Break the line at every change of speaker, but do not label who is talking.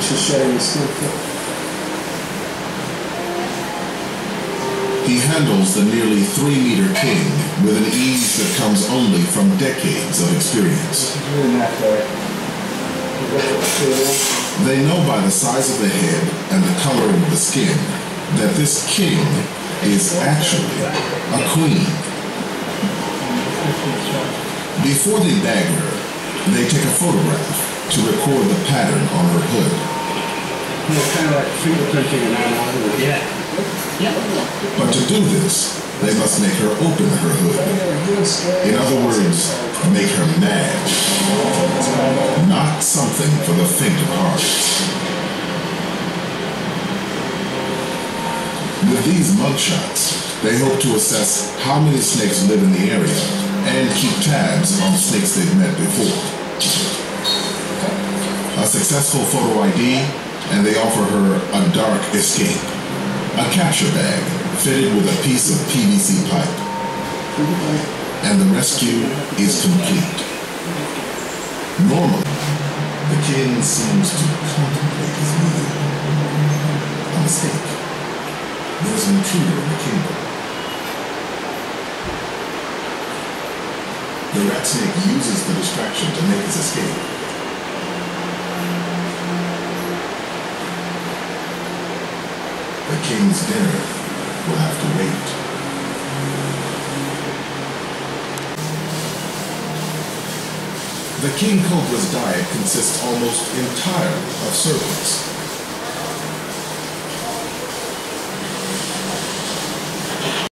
she's shedding the skin fit.
He handles the nearly 3-meter king with an ease that comes only from decades of experience.
She's really not there.
They know by the size of the head and the color of the skin that this king is actually a queen. Before they bag her, they take a photograph to record the pattern on her hood.
You know, kind of like fingerprinting and all. Yeah.
But to do this, they must make her open her hood. In other words, make her mad. Not something for the faint of heart. With these mugshots, they hope to assess how many snakes live in the area and keep tabs on snakes they've met before. A successful photo ID, and they offer her a dark escape. A capture bag fitted with a piece of PVC pipe. And the rescue is complete. Normally, the king seems to contemplate his meal. A mistake. There's an intruder in the kingdom. The rat snake uses the distraction to make his escape. The king's dinner will have to wait. The king cobra's diet consists almost entirely of serpents.